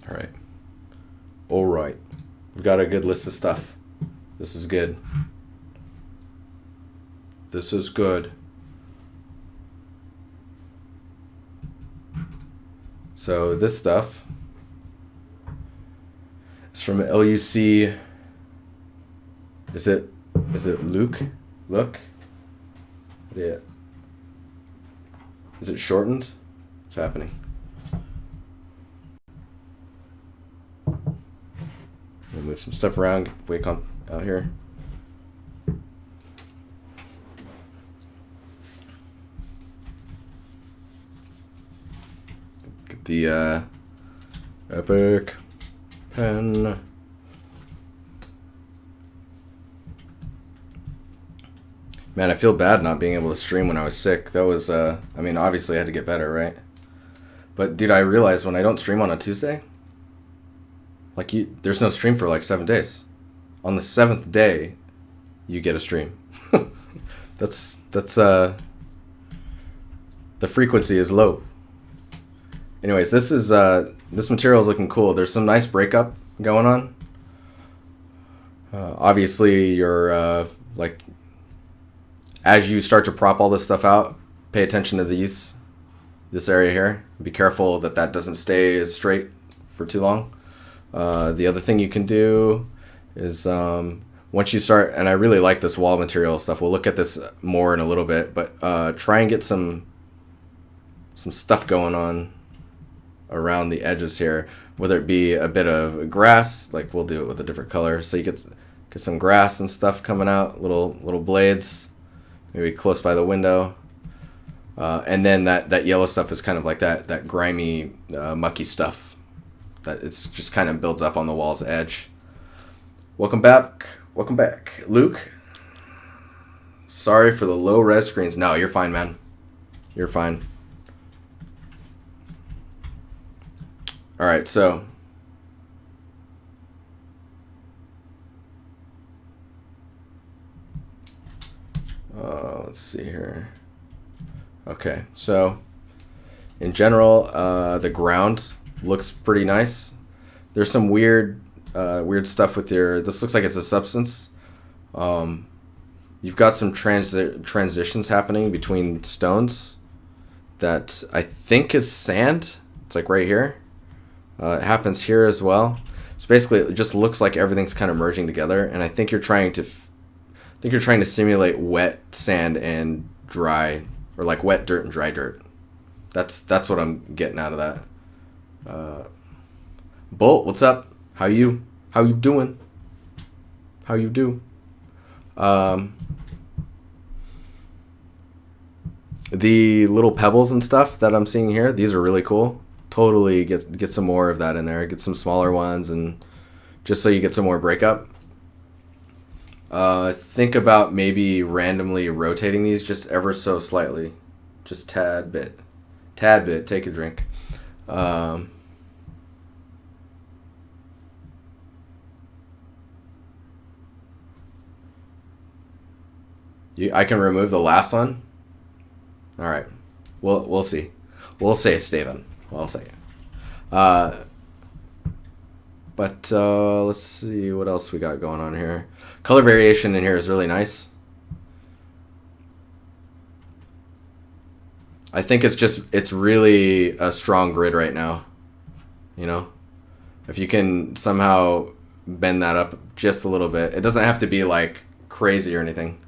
All right. All right. We've got a good list of stuff. This is good. This is good. So this stuff is from LUC. Is it Luke? Look. Yeah. Is it shortened? What's happening? We'll move some stuff around. Wake on out here. Get the epic pen. Man, I feel bad not being able to stream when I was sick. That was, I mean, obviously I had to get better, right? But, dude, I realized when I don't stream on a Tuesday, like, there's no stream for, like, 7 days. On the 7th day, you get a stream. That's, the frequency is low. Anyways, this material is looking cool. There's some nice breakup going on. Obviously, you're, like, as you start to prop all this stuff out, pay attention to this area here. Be careful that doesn't stay as straight for too long. The other thing you can do is once you start, and I really like this wall material stuff. We'll look at this more in a little bit, but try and get some stuff going on around the edges here, whether it be a bit of grass, like we'll do it with a different color, so you get some grass and stuff coming out, little blades. Maybe close by the window. And then that yellow stuff is kind of like that grimy, mucky stuff that it's just kind of builds up on the wall's edge. Welcome back. Luke, sorry for the low res screens. No, you're fine, man. You're fine. All right, so let's see here. Okay, so in general, the ground looks pretty nice. There's some weird stuff with this looks like it's a substance. You've got some transitions happening between stones that I think is sand. It's like right here. It happens here as well. So basically, it just looks like everything's kind of merging together, and I think you're trying to simulate wet sand and dry, or like wet dirt and dry dirt. That's what I'm getting out of that. Bolt, what's up? How you doing? How you do? The little pebbles and stuff that I'm seeing here, these are really cool. Totally get some more of that in there. Get some smaller ones, and just so you get some more breakup. Think about maybe randomly rotating these just ever so slightly. Just tad bit. Take a drink. I can remove the last one. All right. We'll see. We'll say, Steven. We'll say. But let's see what else we got going on here. Color variation in here is really nice. I think it's really a strong grid right now. You know, if you can somehow bend that up just a little bit, it doesn't have to be like crazy or anything.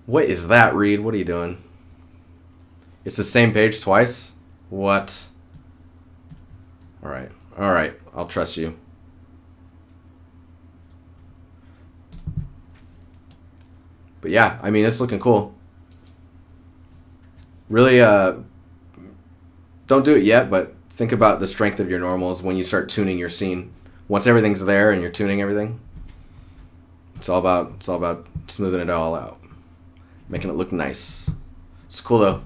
What is that, Reed? What are you doing? It's the same page twice? What? All right. I'll trust you. But yeah, I mean, it's looking cool. Really, don't do it yet, but think about the strength of your normals when you start tuning your scene. Once everything's there and you're tuning everything, it's all about smoothing it all out, making it look nice. It's cool though.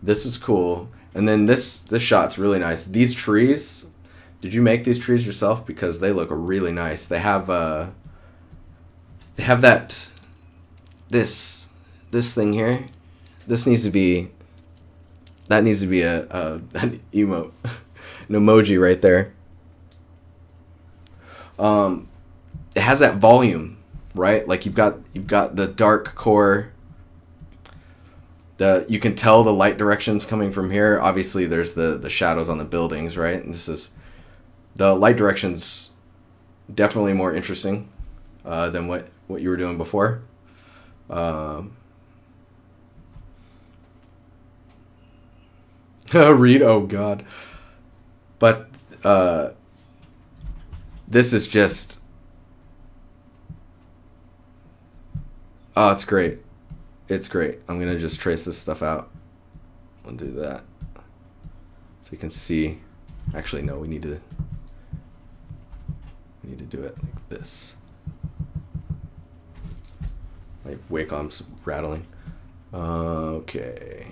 This is cool. And then this shot's really nice. These trees, did you make these trees yourself? Because they look really nice. They have that this thing here. That needs to be an emote, an emoji right there. It has that volume, right? Like you've got the dark core. You can tell the light directions coming from here. Obviously, there's the shadows on the buildings, right? And this is the light directions, definitely more interesting than what you were doing before. Read, oh god. But this is just, oh, it's great. It's great. I'm gonna just trace this stuff out. I'll do that so you can see. Actually, no, we need to do it like this. My Wacom's rattling. Okay.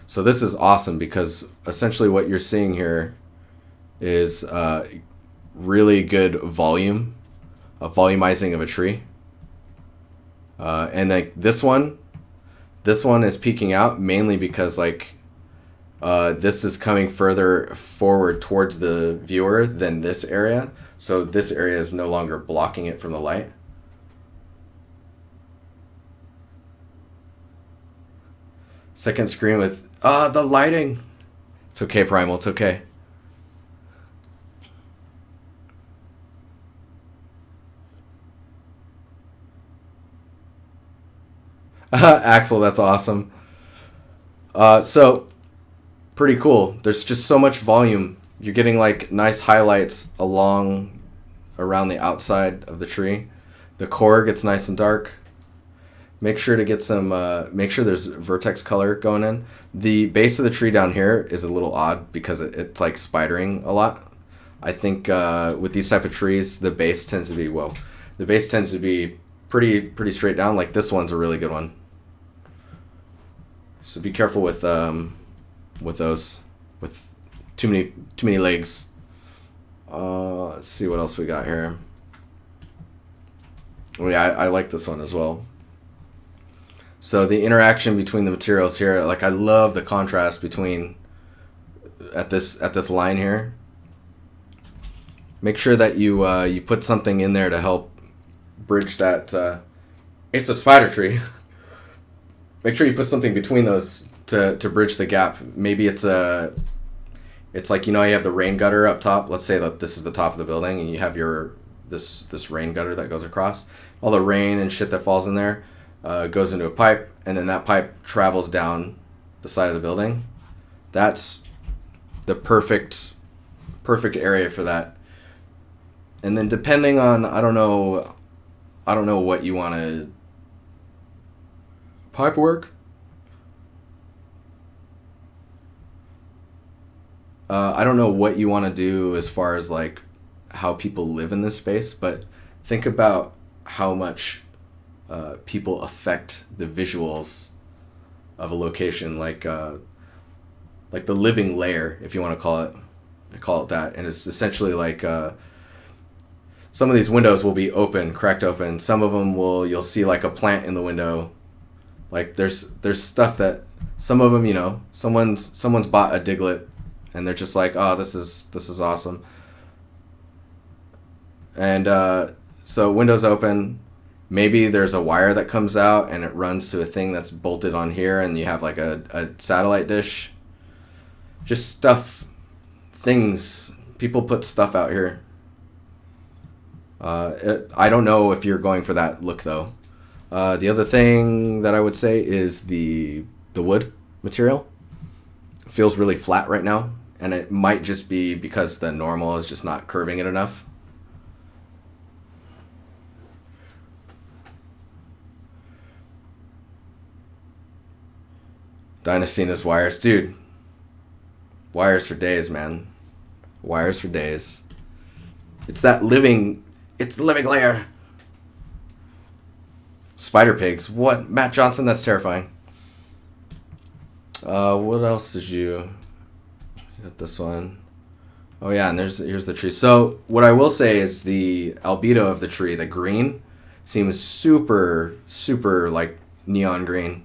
So this is awesome because essentially what you're seeing here is really good volume, a volumizing of a tree. And like this one is peeking out mainly because like this is coming further forward towards the viewer than this area. So this area is no longer blocking it from the light. Second screen with the lighting. It's okay, Primal. It's okay. Axel, that's awesome. So pretty cool. There's just so much volume. You're getting like nice highlights around the outside of the tree. The core gets nice and dark. Make sure to get some, make sure there's vertex color going in. The base of the tree down here is a little odd because it's like spidering a lot. I think with these type of trees, the base tends to be pretty straight down. Like this one's a really good one. So be careful with those, with too many legs. Let's see what else we got here. Oh yeah, I like this one as well. So the interaction between the materials here, like I love the contrast between at this line here. Make sure that you put something in there to help bridge that. It's a spider tree. Make sure you put something between those to bridge the gap. Maybe it's like, you know, you have the rain gutter up top. Let's say that this is the top of the building and you have this rain gutter that goes across. All the rain and shit that falls in there goes into a pipe, and then that pipe travels down the side of the building. That's the perfect area for that. And then depending on, I don't know what you want to pipe work. I don't know what you want to do as far as like how people live in this space, but think about how much people affect the visuals of a location, like the living layer, if you want to call it that. And it's essentially like some of these windows will be cracked open. Some of them you'll see like a plant in the window. Like there's stuff that some of them, you know, someone's bought a Diglett and they're just like, oh, this is awesome. And so windows open. Maybe there's a wire that comes out and it runs to a thing that's bolted on here, and you have like a satellite dish. Just things. People put stuff out here. I don't know if you're going for that look though. The other thing that I would say is the wood material. It feels really flat right now, and it might just be because the normal is just not curving it enough. DiNusty and his wires. Dude, wires for days, man. Wires for days. It's the living layer. Spider pigs. What? Matt Johnson? That's terrifying. What else did you got this one? Oh yeah, and here's the tree. So what I will say is the albedo of the tree, the green, seems super like neon green.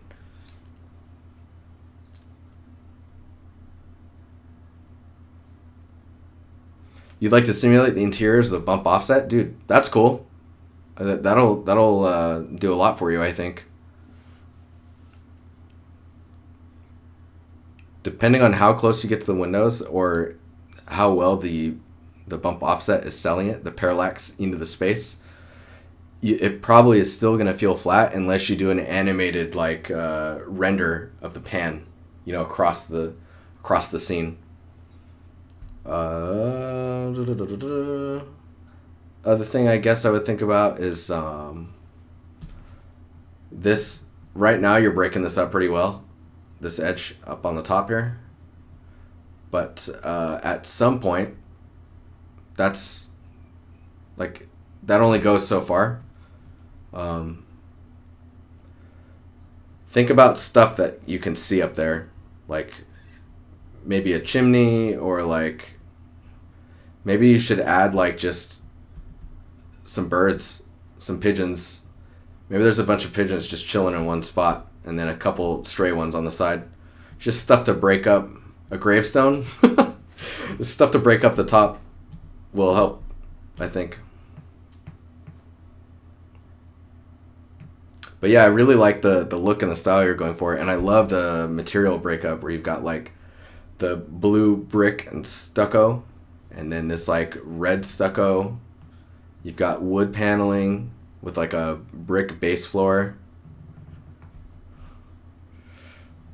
You'd like to simulate the interiors of the bump offset? Dude, that's cool. That'll do a lot for you, I think. Depending on how close you get to the windows or how well the bump offset is selling it, the parallax into the space, it probably is still going to feel flat unless you do an animated like render of the pan, across the scene. Other thing I guess I would think about is this. Right now you're breaking this up pretty well, this edge up on the top here. But at some point, that's like, that only goes so far. Think about stuff that you can see up there, like maybe a chimney, or like maybe you should add like just some birds, some pigeons. Maybe there's a bunch of pigeons just chilling in one spot and then a couple stray ones on the side. Just stuff to break up a gravestone. Just stuff to break up the top will help, I think. But yeah, I really like the look and the style you're going for. And I love the material breakup where you've got like the blue brick and stucco, and then this like red stucco. You've got wood paneling with like a brick base floor.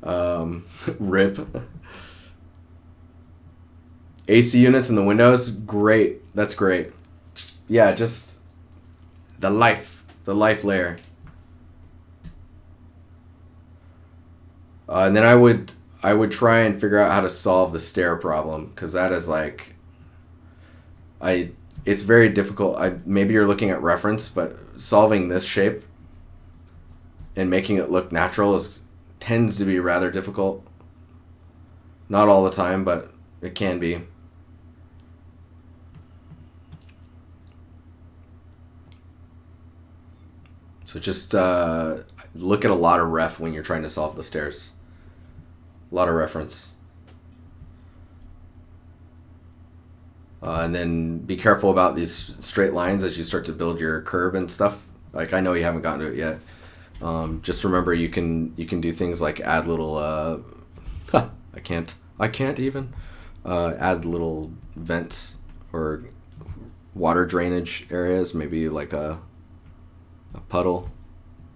Rip. AC units in the windows, great. That's great. Yeah, just the life layer. And then I would try and figure out how to solve the stair problem, because that is like, it's very difficult. Maybe you're looking at reference, but solving this shape and making it look natural tends to be rather difficult. Not all the time, but it can be. So just look at a lot of ref when you're trying to solve the stairs. A lot of reference. And then be careful about these straight lines as you start to build your curb and stuff. Like, I know you haven't gotten to it yet. Just remember you can do things like add little I can't even add little vents or water drainage areas, maybe like a puddle,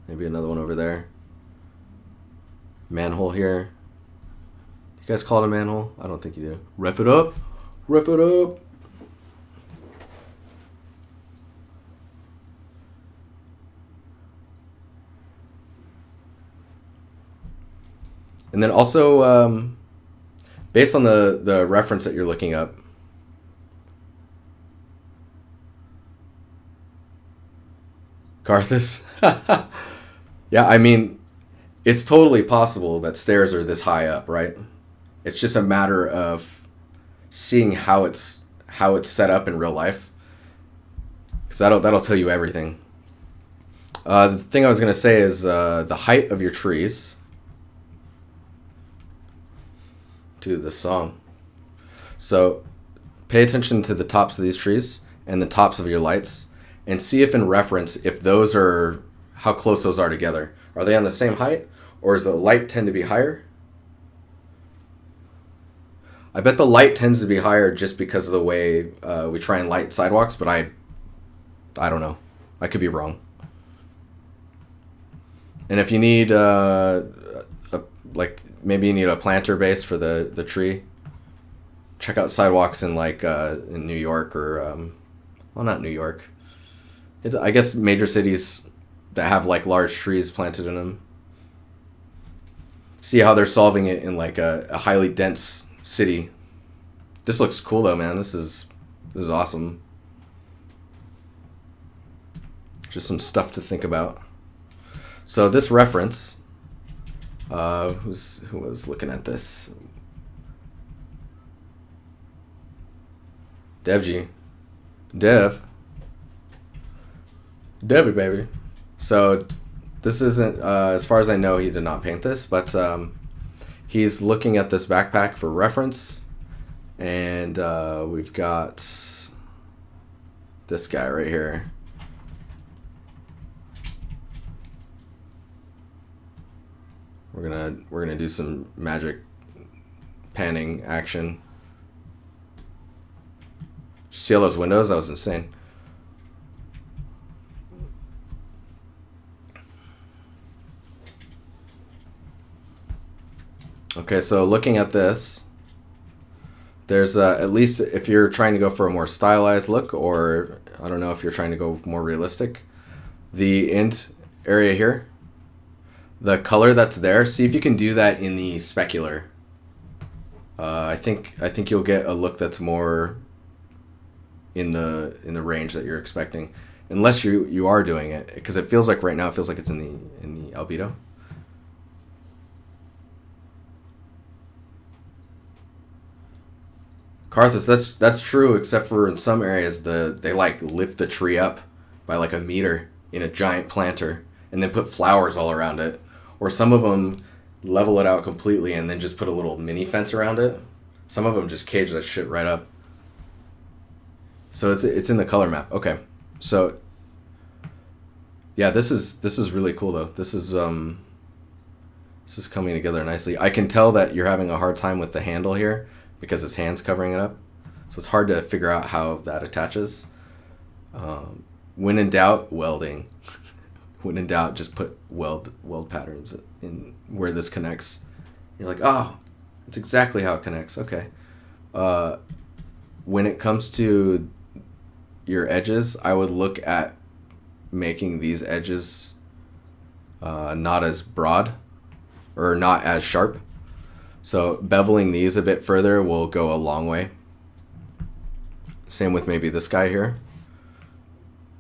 maybe another one over there. Manhole here. You guys call it a manhole? I don't think you do. Ref it up. And then also, based on the reference that you're looking up, Carthus? Yeah, I mean, it's totally possible that stairs are this high up, right? It's just a matter of seeing how it's set up in real life, because that'll tell you everything. The thing I was gonna say is the height of your trees. To the song. So pay attention to the tops of these trees and the tops of your lights, and see if in reference, if those are, how close those are together. Are they on the same height, or does the light tend to be higher? I bet the light tends to be higher just because of the way we try and light sidewalks, but I don't know. I could be wrong. And if you need maybe you need a planter base for the tree, check out sidewalks in in New York, or well, not New York. I guess major cities that have like large trees planted in them. See how they're solving it in like a highly dense city. This looks cool though, man. This is awesome. Just some stuff to think about. So this reference, who was looking at this? Devy, baby. So this isn't, as far as I know, he did not paint this, but he's looking at this backpack for reference, and we've got this guy right here. We're gonna do some magic panning action. See all those windows? That was insane. Okay, so looking at this, there's at least if you're trying to go for a more stylized look, or I don't know if you're trying to go more realistic, the int area here, the color that's there, see if you can do that in the specular. I think you'll get a look that's more in the range that you're expecting, unless you are doing it, because it feels like right now it feels like it's in the albedo. Karthus, that's true, except for in some areas they like lift the tree up by like a meter in a giant planter and then put flowers all around it, or some of them level it out completely and then just put a little mini fence around it. Some of them just cage that shit right up. So it's in the color map. Okay, so yeah, this is really cool though. This is coming together nicely. I can tell that you're having a hard time with the handle here, because his hand's covering it up. So it's hard to figure out how that attaches. When in doubt, welding. When in doubt, just put weld patterns in where this connects. You're like, oh, that's exactly how it connects. Okay. When it comes to your edges, I would look at making these edges not as broad or not as sharp. So beveling these a bit further will go a long way. Same with maybe this guy here.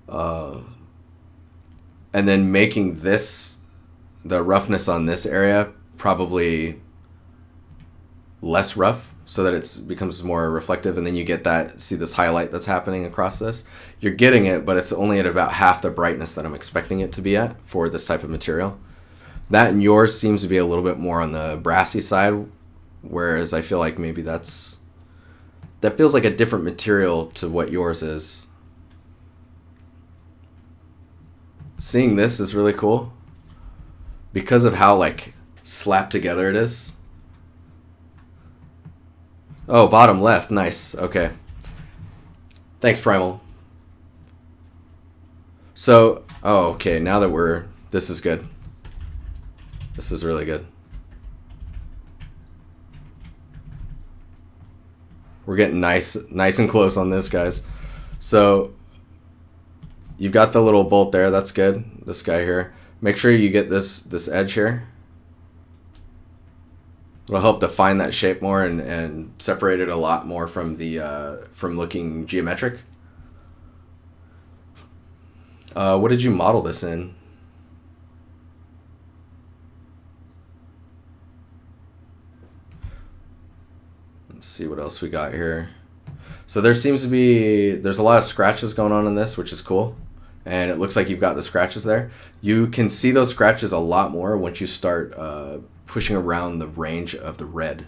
And then making this, the roughness on this area, probably less rough so that it becomes more reflective. And then you get that, see this highlight that's happening across this? You're getting it, but it's only at about half the brightness that I'm expecting it to be at for this type of material. That and yours seems to be a little bit more on the brassy side, whereas I feel like maybe that feels like a different material to what yours is. Seeing this is really cool because of how like slapped together it is. Oh, bottom left, nice. Okay. Thanks, Primal. So, oh, okay, now that this is good. This is really good. We're getting nice and close on this, guys. So you've got the little bolt there. That's good. This guy here. Make sure you get this edge here. It'll help define that shape more and separate it a lot more from the from looking geometric. What did you model this in? Let's see what else we got here. So there's a lot of scratches going on in this, which is cool. And it looks like you've got the scratches there. You can see those scratches a lot more once you start pushing around the range of the red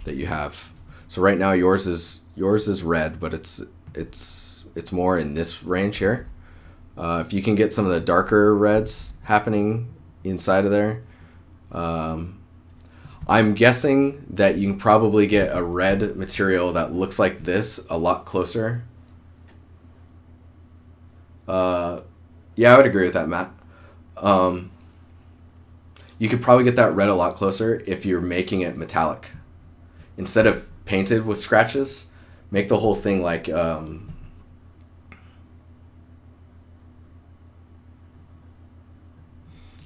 that you have. So right now yours is red, but it's more in this range here. If you can get some of the darker reds happening inside of there, I'm guessing that you can probably get a red material that looks like this a lot closer. Yeah, I would agree with that, Matt. You could probably get that red a lot closer if you're making it metallic. Instead of painted with scratches, make the whole thing like...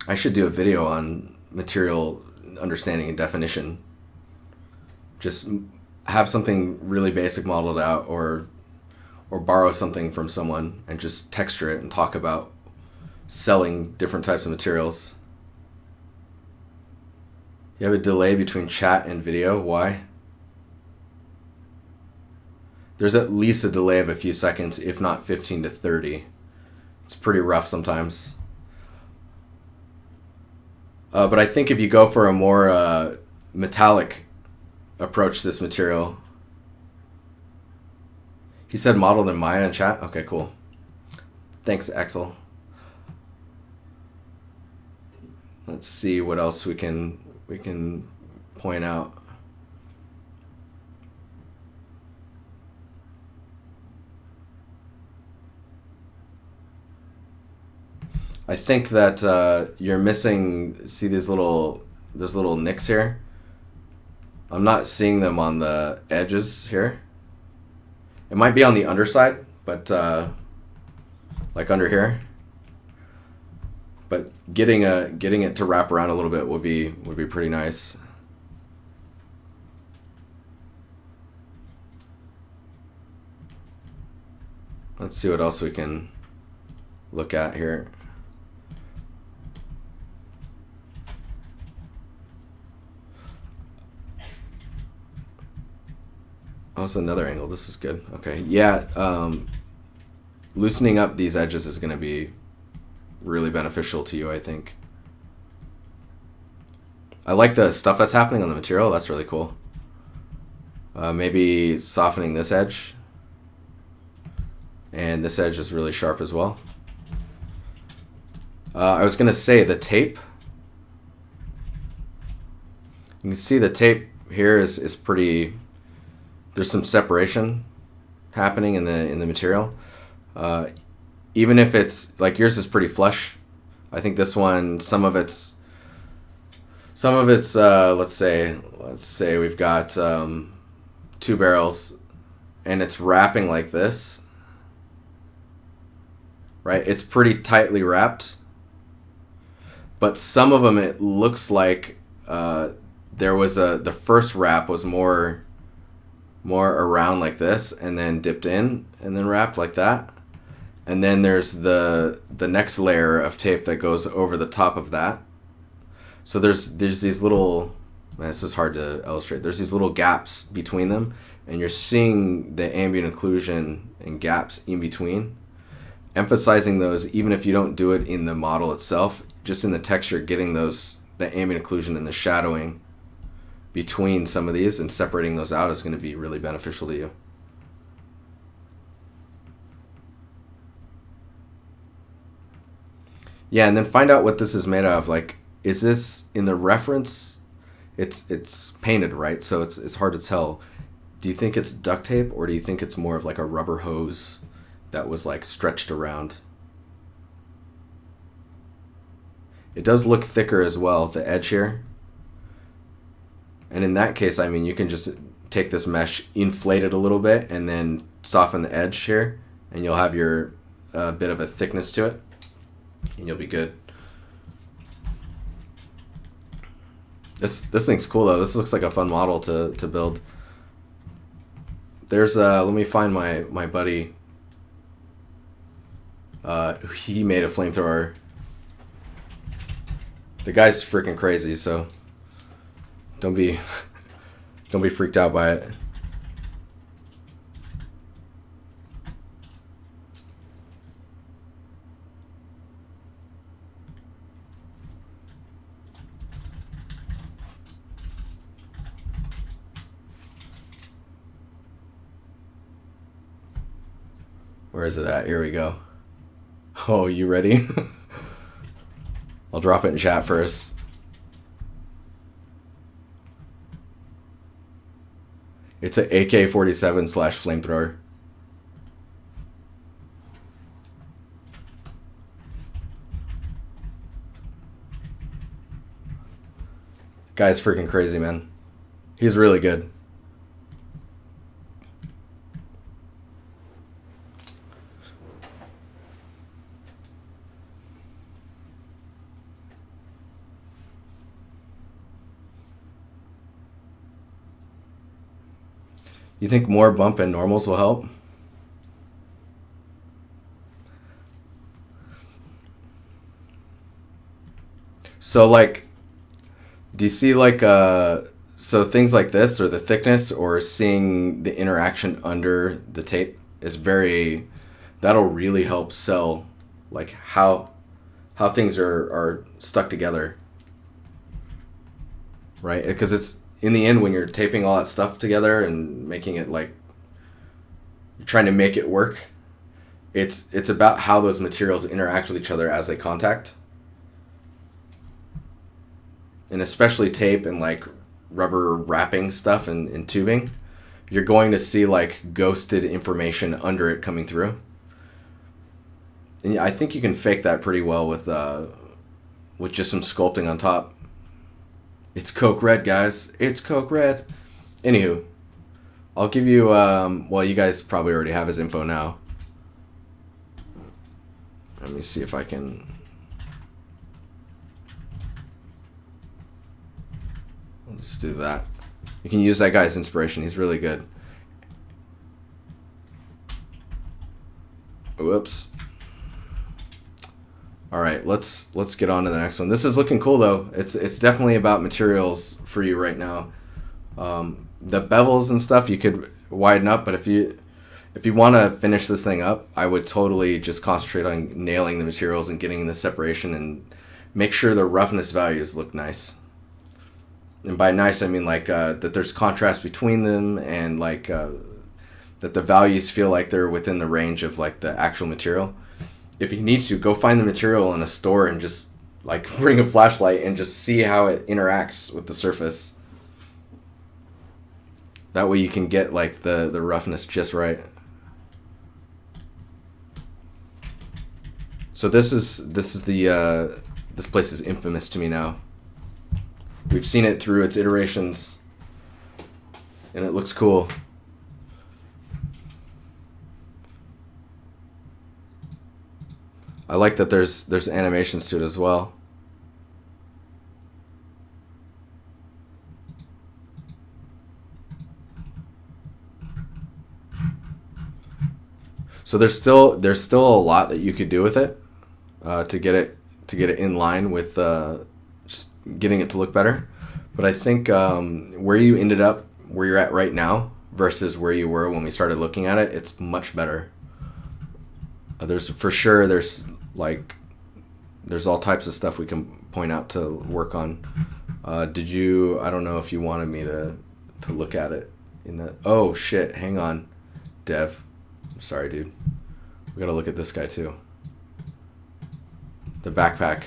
I should do a video on material understanding and definition. Just have something really basic modeled out, or borrow something from someone and just texture it and talk about selling different types of materials. You have a delay between chat and video. Why? There's at least a delay of a few seconds, if not 15 to 30. It's pretty rough sometimes. But I think if you go for a more metallic approach to this material... He said modeled in Maya in chat? Okay, cool. Thanks, Axel. Let's see what else we can point out. I think that you're missing. See these there's little nicks here. I'm not seeing them on the edges here. It might be on the underside, but like under here. But getting it to wrap around a little bit would be pretty nice. Let's see what else we can look at here. Oh, it's another angle. This is good. Okay, yeah. Loosening up these edges is going to be really beneficial to you, I think. I like the stuff that's happening on the material. That's really cool. Maybe softening this edge. And this edge is really sharp as well. I was going to say the tape. You can see the tape here is pretty... There's some separation happening in the material. Even if it's like yours is pretty flush, I think this one some of it's let's say we've got 2 barrels and it's wrapping like this, right? It's pretty tightly wrapped, but some of them it looks like there was the first wrap was more around like this and then dipped in and then wrapped like that. And then there's the next layer of tape that goes over the top of that. So there's these little, man, this is hard to illustrate. There's these little gaps between them and you're seeing the ambient occlusion and gaps in between. Emphasizing those even if you don't do it in the model itself, just in the texture, getting the ambient occlusion and the shadowing between some of these and separating those out is going to be really beneficial to you. Yeah, and then find out what this is made of. Like, is this in the reference? It's painted, right? So it's hard to tell. Do you think it's duct tape or do you think it's more of like a rubber hose that was like stretched around? It does look thicker as well, the edge here. And in that case, I mean, you can just take this mesh, inflate it a little bit, and then soften the edge here, and you'll have your bit of a thickness to it, and you'll be good. This thing's cool though. This looks like a fun model to build. There's let me find my buddy. He made a flamethrower. The guy's freaking crazy, so don't be freaked out by it. Where is it at? Here we go. Oh, you ready? I'll drop it in chat first. It's an AK-47 / flamethrower. Guy's freaking crazy, man. He's really good. You think more bump and normals will help? So like, do you see like so things like this or the thickness or seeing the interaction under the tape is that'll really help sell like how things are stuck together, right? Because it's in the end when you're taping all that stuff together and making it like you're trying to make it work, It's about how those materials interact with each other as they contact. And especially tape and like rubber wrapping stuff and tubing, you're going to see like ghosted information under it coming through. And I think you can fake that pretty well with just some sculpting on top. It's Coke Red, guys. It's Coke Red. Anywho, I'll give you, well, you guys probably already have his info now. Let me see if I can... I'll just do that. You can use that guy's inspiration. He's really good. Whoops. All right, let's get on to the next one. This is looking cool though. It's definitely about materials for you right now. The bevels and stuff you could widen up, but if you want to finish this thing up, I would totally just concentrate on nailing the materials and getting the separation and make sure the roughness values look nice. And by nice, I mean like that there's contrast between them and like that the values feel like they're within the range of like the actual material. If you need to, go find the material in a store and just like bring a flashlight and just see how it interacts with the surface. That way you can get like the roughness just right. So this is the this place is infamous to me now. We've seen it through its iterations and it looks cool. I like that there's animations to it as well. So there's still a lot that you could do with it to get it in line with just getting it to look better. But I think where you ended up, where you're at right now versus where you were when we started looking at it, it's much better. There's all types of stuff we can point out to work on. I don't know if you wanted me to look at it in that. Oh shit, hang on, Dev. I'm sorry, dude. We gotta look at this guy too. The backpack.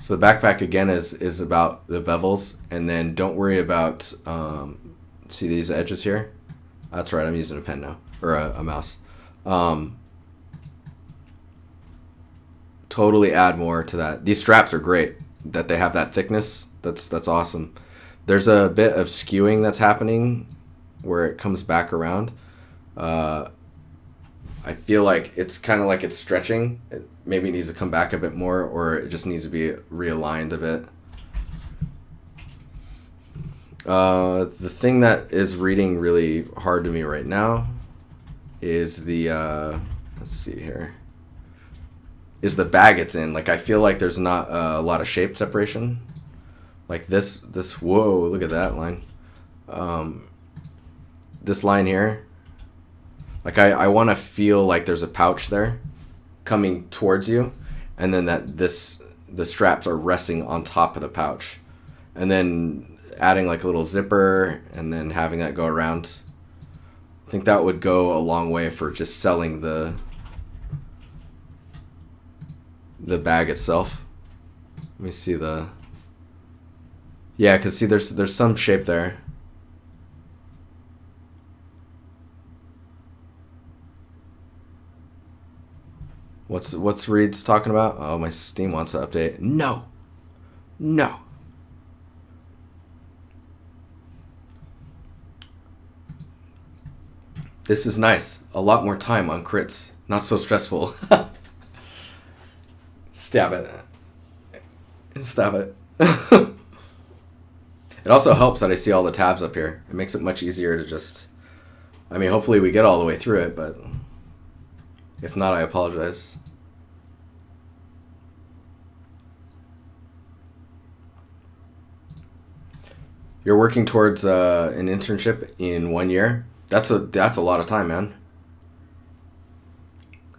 So the backpack again is about the bevels, and then don't worry about see these edges here? That's right, I'm using a pen now, or a mouse. Totally add more to that. These straps are great that they have that thickness. That's awesome. There's a bit of skewing that's happening where it comes back around. I feel like it's kind of like it's stretching. It maybe needs to come back a bit more, or it just needs to be realigned a bit. The thing that is reading really hard to me right now is the let's see here. Is the bag it's in. Like I feel like there's not a lot of shape separation. Like this whoa, look at that line. This line here. Like I want to feel like there's a pouch there coming towards you, and then the straps are resting on top of the pouch. And then adding like a little zipper and then having that go around. I think that would go a long way for just selling the bag itself. Let me see yeah, cause see there's some shape there. What's Reed's talking about? Oh, my Steam wants to update. No. This is nice. A lot more time on crits. Not so stressful. Stab it. It also helps that I see all the tabs up here. It makes it much easier to just... I mean, hopefully we get all the way through it, but... If not, I apologize. You're working towards an internship in 1 year? That's a lot of time, man.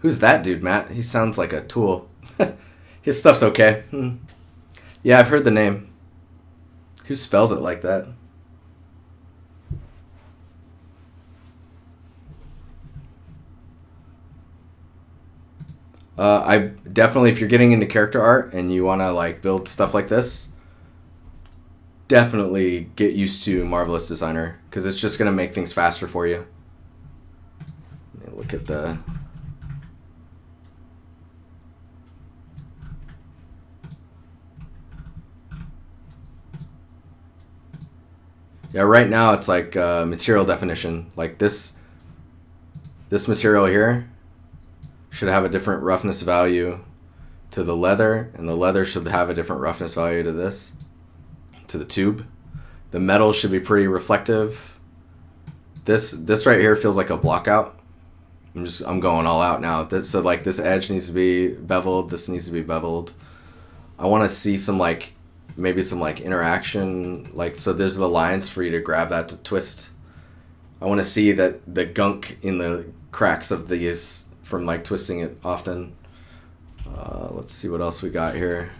Who's that dude, Matt? He sounds like a tool. His stuff's okay. Yeah, I've heard the name. Who spells it like that? I definitely, if you're getting into character art and you want to like build stuff like this, definitely get used to Marvelous Designer because it's just going to make things faster for you. Let me look at the... Yeah, right now it's like material definition. Like this material here should have a different roughness value to the leather, and the leather should have a different roughness value to this, to the tube. The metal should be pretty reflective. This right here feels like a block out. I'm going all out now. So like this edge needs to be beveled. This needs to be beveled. I want to see some like maybe some like interaction, like so there's the lines for you to grab that to twist. I want to see that the gunk in the cracks of these from like twisting it often. Let's see what else we got here.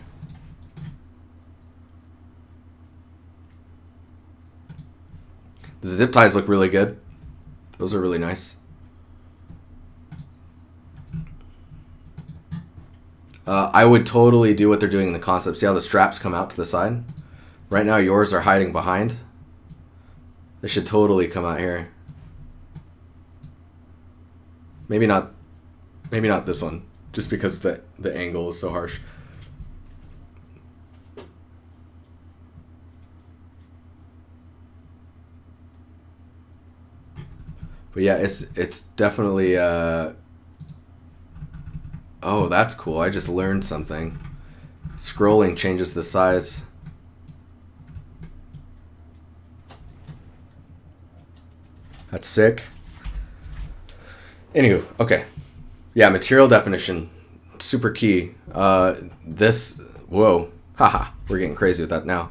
The zip ties look really good. Those are really nice. I would totally do what they're doing in the concept. See how the straps come out to the side? Right now yours are hiding behind. They should totally come out here. Maybe not this one, just because the angle is so harsh. But yeah, it's definitely oh, that's cool. I just learned something. Scrolling changes the size. That's sick. Anywho, okay. Yeah, material definition. Super key. Whoa. Haha. We're getting crazy with that now.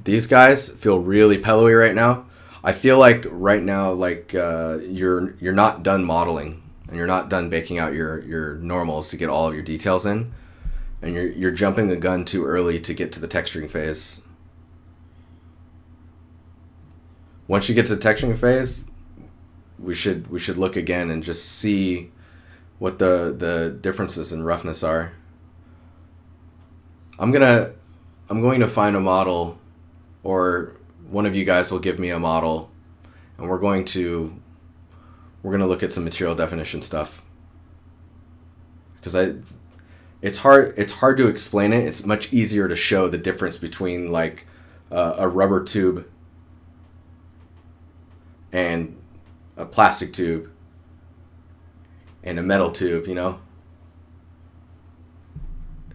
These guys feel really pillowy right now. I feel like right now, like you're not done modeling. And you're not done baking out your normals to get all of your details in, and you're jumping the gun too early to get to the texturing phase. Once you get to the texturing phase, we should look again and just see what the differences in roughness are. I'm going to find a model, or one of you guys will give me a model, and we're going to look at some material definition stuff, because it's hard to explain it. It's much easier to show the difference between like a rubber tube and a plastic tube and a metal tube, you know?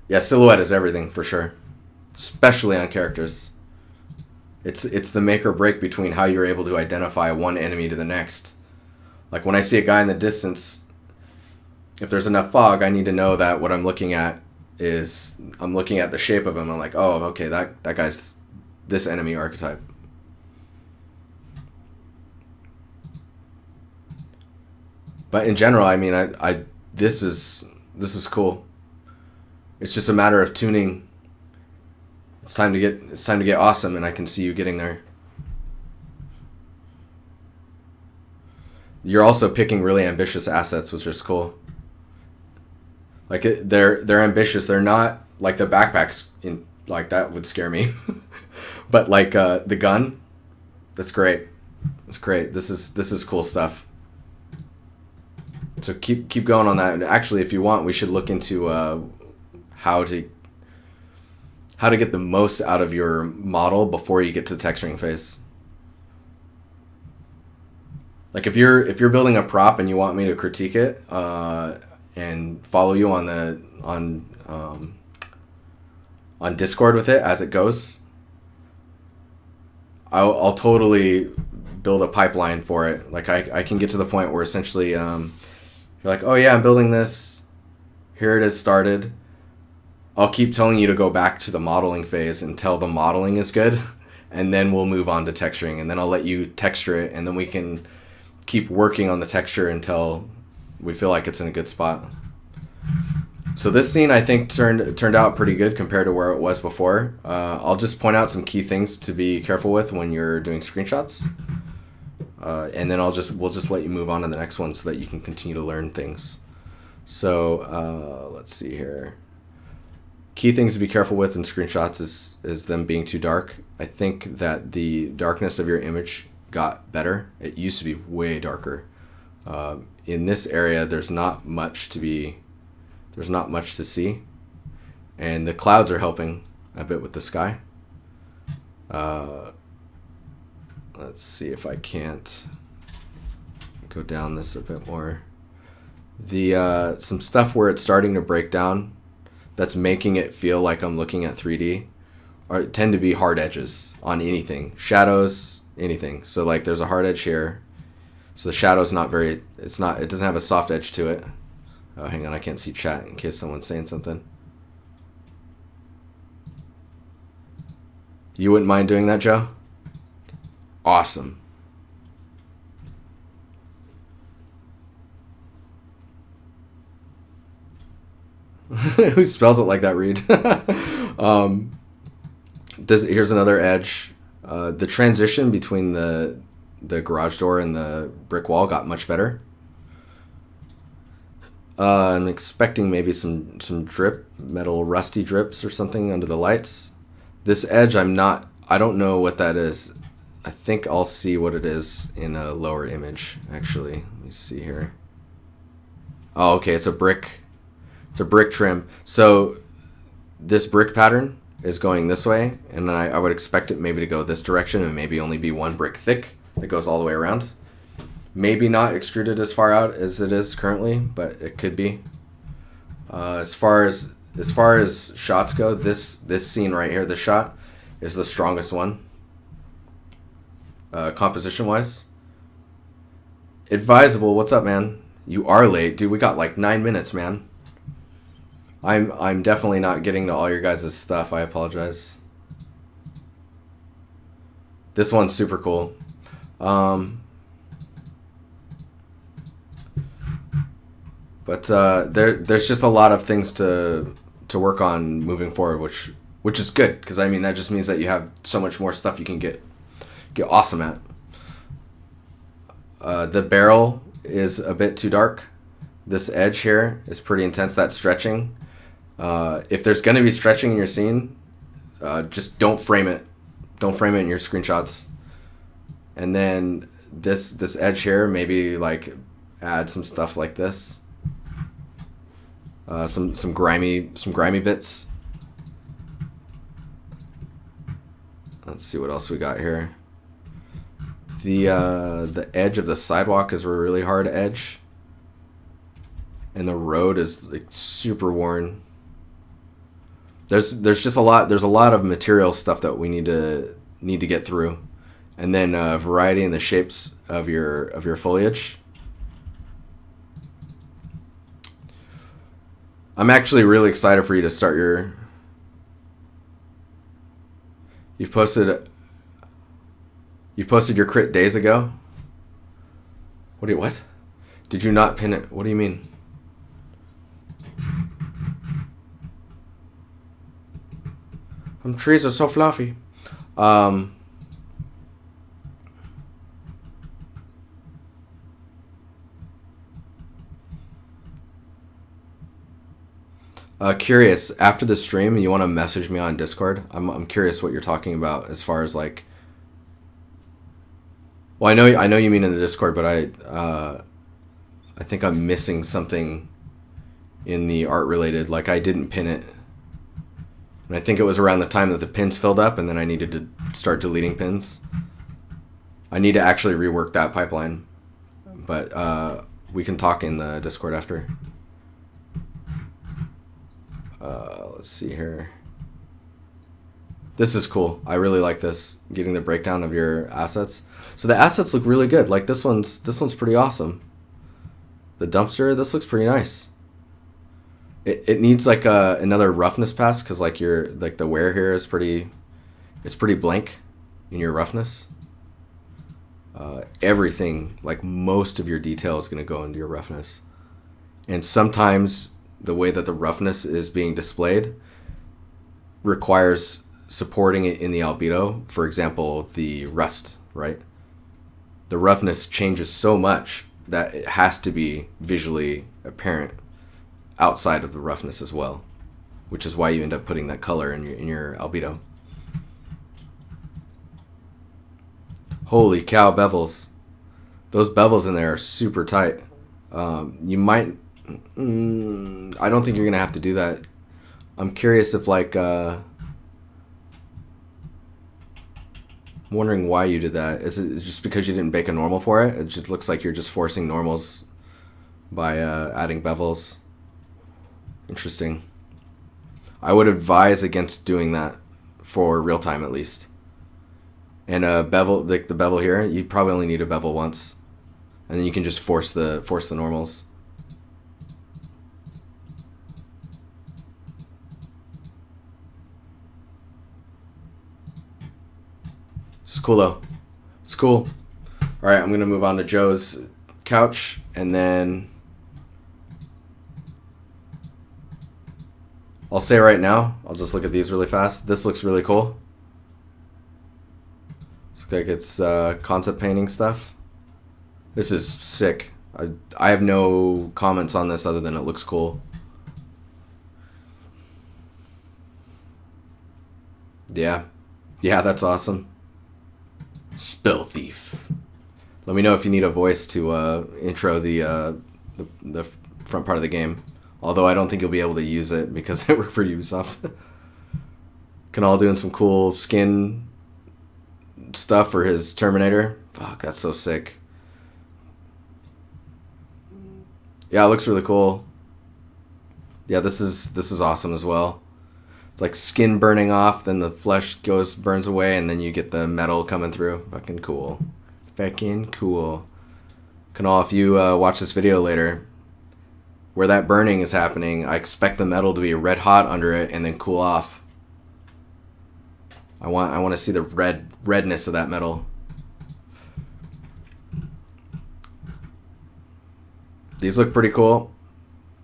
Yeah, silhouette is everything for sure, especially on characters. It's the make or break between how you're able to identify one enemy to the next. Like when I see a guy in the distance, if there's enough fog, I need to know that what I'm looking at is, I'm looking at the shape of him. I'm like, oh, okay, that guy's this enemy archetype. But in general, I mean, this is cool. It's just a matter of tuning. It's time to get awesome, and I can see you getting there. You're also picking really ambitious assets, which is cool. Like they're ambitious. They're not like the backpacks in like that would scare me. But like the gun, that's great. It's great. This is cool stuff. So keep going on that. And actually, if you want, we should look into how to get the most out of your model before you get to the texturing phase. Like if you're building a prop and you want me to critique it and follow you on Discord with it as it goes, I'll totally build a pipeline for it. Like I can get to the point where essentially you're like, oh yeah, I'm building this. Here it is started. I'll keep telling you to go back to the modeling phase until the modeling is good, and then we'll move on to texturing, and then I'll let you texture it, and then we can keep working on the texture until we feel like it's in a good spot. So this scene, I think, turned out pretty good compared to where it was before. I'll just point out some key things to be careful with when you're doing screenshots, and then we'll just let you move on to the next one so that you can continue to learn things. So let's see here. Key things to be careful with in screenshots is them being too dark. I think that the darkness of your image got better. It used to be way darker. In this area, there's not much to see, and the clouds are helping a bit with the sky. Let's see if I can't go down this a bit more. The some stuff where it's starting to break down, that's making it feel like I'm looking at 3D, tend to be hard edges on anything, shadows, anything. So like there's a hard edge here, so the shadow's not very, it doesn't have a soft edge to it. Oh, hang on, I can't see chat in case someone's saying something. You wouldn't mind doing that, Joe? Awesome. Who spells it like that, Reed? Here's another edge. The transition between the garage door and the brick wall got much better. I'm expecting maybe some drip, metal rusty drips or something under the lights. This edge, I don't know what that is. I think I'll see what it is in a lower image, actually. Let me see here. Oh, okay, it's a brick trim. So this brick pattern is going this way, and I would expect it maybe to go this direction and maybe only be one brick thick that goes all the way around. Maybe not extruded as far out as it is currently, but it could be. As far as shots go, this scene right here, this shot, is the strongest one, composition-wise. Advisable, what's up, man? You are late, dude. We got like 9 minutes, man. I'm definitely not getting to all your guys' stuff. I apologize. This one's super cool. But there's just a lot of things to work on moving forward, which is good, because I mean that just means that you have so much more stuff you can get awesome at. The barrel is a bit too dark. This edge here is pretty intense. That stretching. If there's going to be stretching in your scene, just don't frame it. Don't frame it in your screenshots. And then this edge here, maybe like add some stuff like this. Some grimy bits. Let's see what else we got here. The edge of the sidewalk is a really hard edge, and the road is like super worn. There's just a lot. There's a lot of material stuff that we need to get through, and then variety in the shapes of your foliage. I'm actually really excited for you to start your. You posted your crit days ago. What? Did you not pin it? What do you mean? Trees are so fluffy. Curious, after the stream, you want to message me on Discord? I'm curious what you're talking about as far as like. Well, I know you mean in the Discord, but I think I'm missing something in the art related. Like I didn't pin it, and I think it was around the time that the pins filled up, and then I needed to start deleting pins. I need to actually rework that pipeline, but we can talk in the Discord after. Let's see here. This is cool. I really like this, getting the breakdown of your assets. So the assets look really good. Like this one's pretty awesome. The dumpster, this looks pretty nice. It needs like another roughness pass, because like the wear here is pretty blank in your roughness. Everything, like most of your detail is going to go into your roughness, and sometimes the way that the roughness is being displayed requires supporting it in the albedo. For example, the rust, right? The roughness changes so much that it has to be visually apparent outside of the roughness as well, which is why you end up putting that color in your albedo. Holy cow, bevels. Those bevels in there are super tight. You might... I don't think you're going to have to do that. I'm curious if, like... I'm wondering why you did that. Is it just because you didn't bake a normal for it? It just looks like you're just forcing normals by adding bevels. Interesting. I would advise against doing that for real time at least. And a bevel, like the bevel here, you probably only need a bevel once, and then you can just force the normals. It's cool though. It's cool. All right, I'm gonna move on to Joe's couch, and then I'll say right now, I'll just look at these really fast. This looks really cool. Looks like it's concept painting stuff. This is sick. I have no comments on this other than it looks cool. Yeah. Yeah, that's awesome. Spell Thief. Let me know if you need a voice to intro the front part of the game. Although I don't think you'll be able to use it because I work for Ubisoft. Canal doing some cool skin stuff for his Terminator. Fuck, that's so sick. Yeah, it looks really cool. Yeah, this is awesome as well. It's like skin burning off, then the flesh burns away, and then you get the metal coming through. Fucking cool. Fucking cool. Canal, if you watch this video later, where that burning is happening, I expect the metal to be red hot under it and then cool off. I want to see the redness of that metal. These look pretty cool.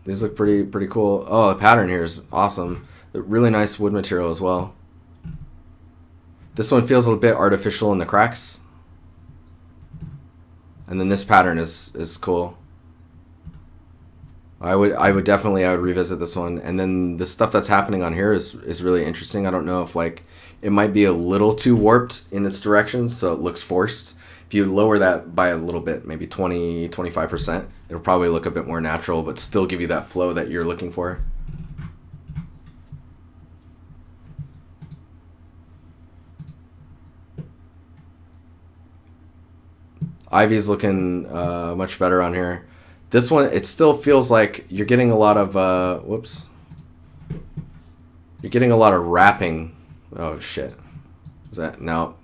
These look pretty cool. Oh, the pattern here is awesome. Really nice wood material as well. This one feels a bit artificial in the cracks. And then this pattern is cool. I would definitely revisit this one. And then the stuff that's happening on here is really interesting. I don't know if like it might be a little too warped in its directions, so it looks forced. If you lower that by a little bit, maybe 20-25%, it'll probably look a bit more natural, but still give you that flow that you're looking for. Ivy's looking much better on here. This one, it still feels like you're getting a lot of, whoops. You're getting a lot of wrapping. Oh, shit. Is that, no.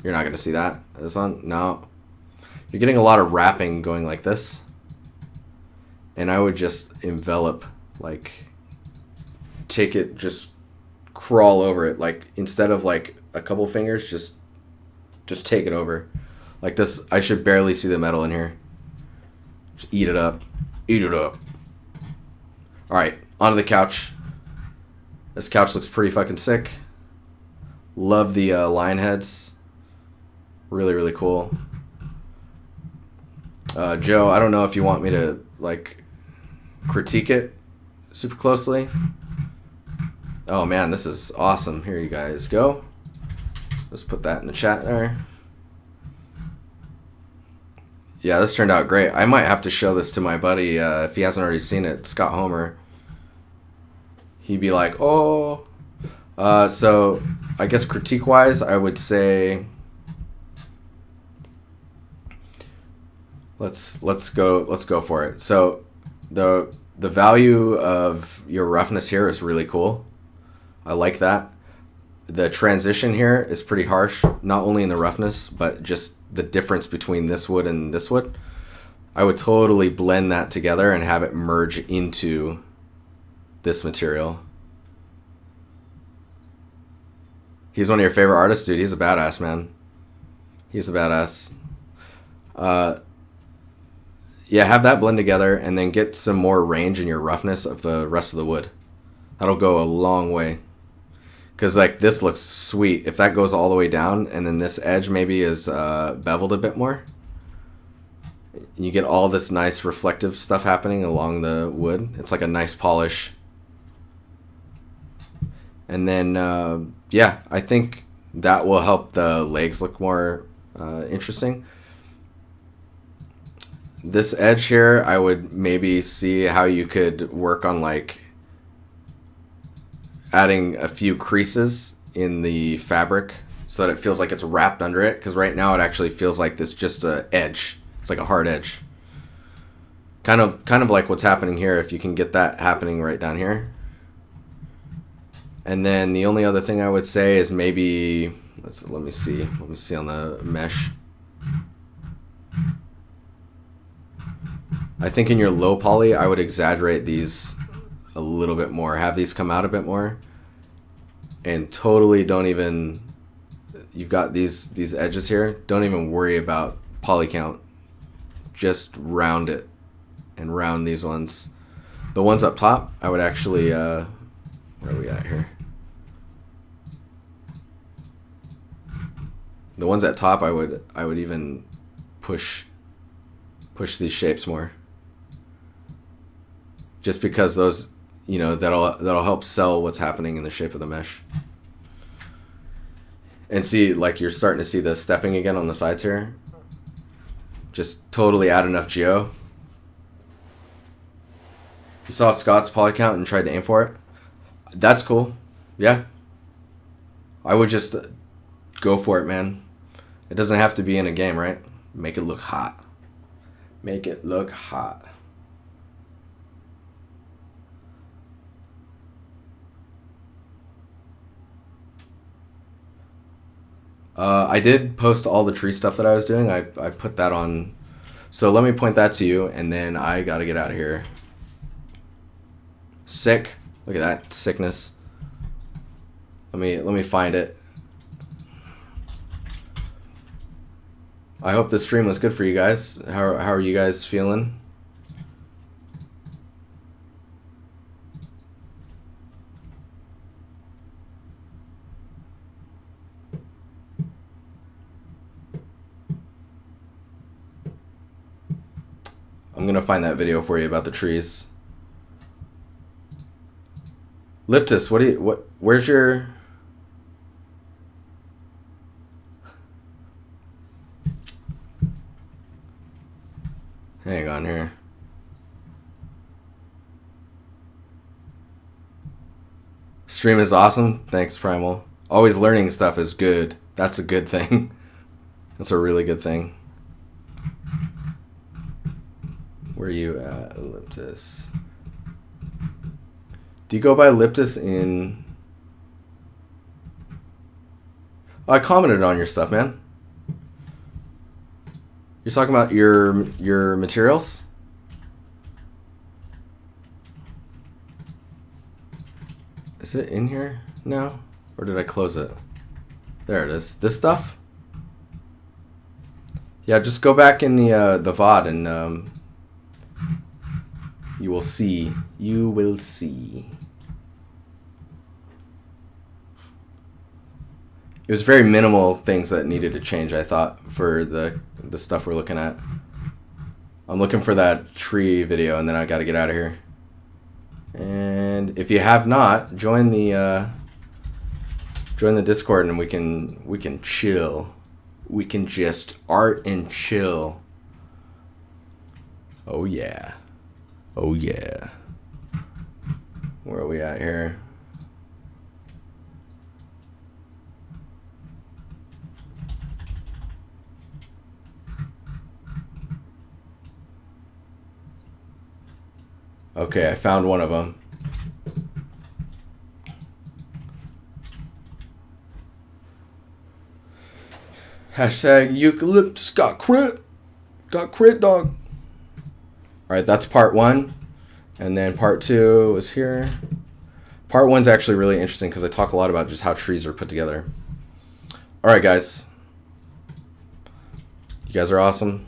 You're not going to see that. This one, no. You're getting a lot of wrapping going like this. And I would just envelop, like, take it, just crawl over it. Like, instead of, like, a couple fingers, just take it over. Like this, I should barely see the metal in here. Just eat it up. Eat it up. Alright, onto the couch. This couch looks pretty fucking sick. Love the lion heads. Really, really cool. Joe, I don't know if you want me to, like, critique it super closely. Oh man, this is awesome. Here you guys go. Let's put that in the chat there. Yeah, this turned out great. I might have to show this to my buddy if he hasn't already seen it, Scott Homer. He'd be like, oh. So I guess critique-wise, I would say let's go for it. So the value of your roughness here is really cool. I like that. The transition here is pretty harsh, not only in the roughness, but just the difference between this wood and this wood. I would totally blend that together and have it merge into this material. He's one of your favorite artists, dude. He's a badass, man. He's a badass. Yeah, have that blend together and then get some more range in your roughness of the rest of the wood. That'll go a long way. Because, like, this looks sweet. If that goes all the way down and then this edge maybe is beveled a bit more, You get all this nice reflective stuff happening along the wood. It's like a nice polish. And then, yeah, I think that will help the legs look more interesting. This edge here, I would maybe see how you could work on like adding a few creases in the fabric so that it feels like it's wrapped under it, because right now it actually feels like this just a edge. It's like a hard edge. Kind of like what's happening here, if you can get that happening right down here. And then the only other thing I would say is maybe let me see on the mesh. I think in your low poly, I would exaggerate these a little bit more. Have these come out a bit more. And totally don't even, you've got these edges here. Don't even worry about poly count. Just round it and round these ones. The ones up top, I would actually, where are we at here? The ones at top, I would even push these shapes more. Just because those, you know, that'll help sell what's happening in the shape of the mesh. And see, like you're starting to see the stepping again on the sides here. Just totally add enough geo. You saw Scott's poly count and tried to aim for it. That's cool. Yeah. I would just go for it, man. It doesn't have to be in a game, right? Make it look hot. Make it look hot. I did post all the tree stuff that I was doing. I put that on. So let me point that to you, and then I gotta get out of here. Sick. Look at that sickness. Let me find it. I hope this stream was good for you guys. How are you guys feeling? I'm gonna find that video for you about the trees. Liptus, where's your... Hang on here. Stream is awesome. Thanks, Primal. Always learning stuff is good. That's a good thing. That's a really good thing. Where are you at, Elliptus? Do you go by Elliptus in... Oh, I commented on your stuff, man. You're talking about your materials? Is it in here now? Or did I close it? There it is. This stuff? Yeah, just go back in the VOD and you will see. You will see. It was very minimal things that needed to change, I thought, for the stuff we're looking at. I'm looking for that tree video, and then I got to get out of here. And if you have not, join the Discord, and we can chill. We can just art and chill. Oh yeah. Oh yeah. Where are we at here? Okay, I found one of them. Hashtag eucalyptus got crit. Got crit, dog. Alright, that's part 1. And then part 2 is here. Part 1's actually really interesting because I talk a lot about just how trees are put together. Alright, guys. You guys are awesome.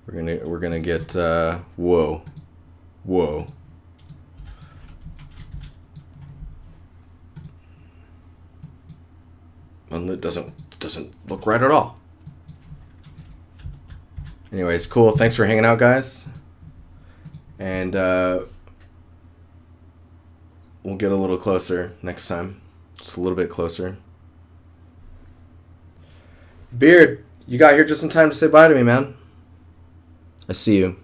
We're gonna get whoa. And it doesn't look right at all. Anyways, cool. Thanks for hanging out, guys. And we'll get a little closer next time. Just a little bit closer. Beard, you got here just in time to say bye to me, man. I see you.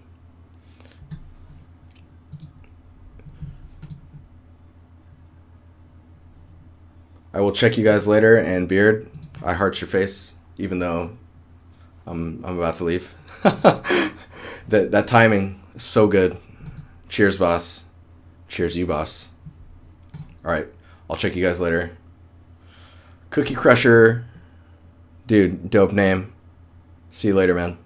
I will check you guys later. And Beard, I heart your face, even though I'm about to leave. that timing is so good. Cheers, boss. Cheers, you, boss. All right, I'll check you guys later. Cookie Crusher, dude, dope name. See you later, man.